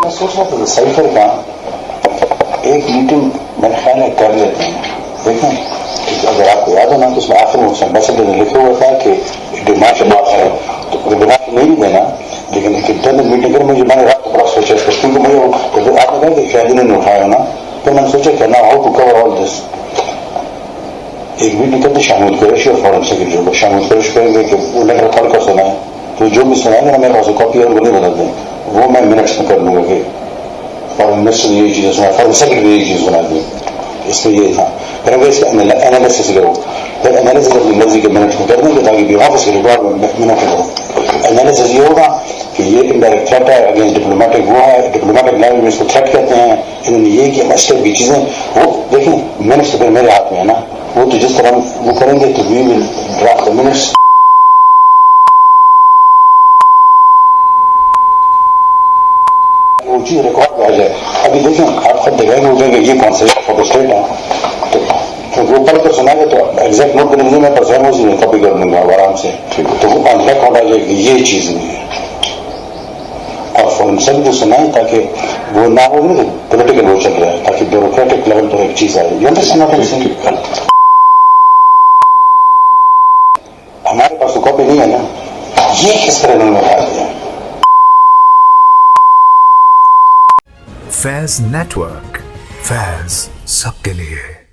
میں سوچ رہا تھا سائفر کا ایک میٹنگ میرے خیال ہے کر لیتے ہیں. دیکھیں اگر آپ کو یاد ہو نا تو اس میں آخر میں ایمبیسڈر نے لکھا ہوا تھا کہ ڈیمانڈ بات ہے تو ڈیمانڈ نہیں دینا لیکن ایک انٹرنل میٹنگ کریں. مجھے میں نے رات کو بڑا سوچا اس کا کیونکہ مجھے آپ نے کہا کہ قیدی نے اٹھایا نا تو میں نے سوچا کہ نا ہاؤ ٹو کور آل دس. ایک میٹنگ کرتے شامل قریشی اور فارن سیکرٹری کو شامل قریش کریں گے کہ وہ لیٹر پڑھ کر سنائیں تو جو بھی سنائیں گے نا میرے پاس کاپی اور وہ نہیں بدل دیں وہ میں منٹس میں کر لوں گا کہ فارن منسٹر نے یہ چیزیں سنا فارن سیکرٹری نے یہ چیز بنا دی. اس میں یہ تھا پھر اس کا انالیسس کرو پھر انالیسس اپنی مرضی کے منٹ میں کر دیں گے تاکہ بھی آفس کے ریکارڈ منٹ کرو. انالیسس یہ ہوگا کہ یہ انڈائریکٹ تھریٹ ہے اگینسٹ ڈپلومیٹک وہ ہے ڈپلومیٹک لینگویج میں اس کو تھریٹ کہتے ہیں. انہوں نے یہ کیا مسٹر کی چیزیں وہ دیکھیں منٹس تو پھر میرے ہاتھ میں ہے نا وہ تو جس طرح وہ کریں گے تو وی ول ڈرافٹ دی منٹس. وہ چیز ریکارڈ میں آ جائے. ابھی دیکھیں آپ خود دیکھیں گے اٹھیں گے یہ کون سا فوٹو اسٹیٹ ہے تو وہ پڑھ کر سنائیں گے تو ایگزیکٹ نوٹ کریں گے میں پرفارمنس میں کاپی کر دوں گا آرام سے تو وہ آن ریکارڈ آ جائے گی یہ چیز نہیں ہے. اور فورن سب جو سنائیں تاکہ وہ نہ ہو نا پولیٹیکل وہ چل رہا ہے تاکہ بیوروکریٹک لیول پر ایک چیز آئے. ہمارے پاس تو کاپی نہیں ہے نا یہ کس طرح انہوں نے بتا دیا. فیض نیٹورک، فیض سب کے لیے.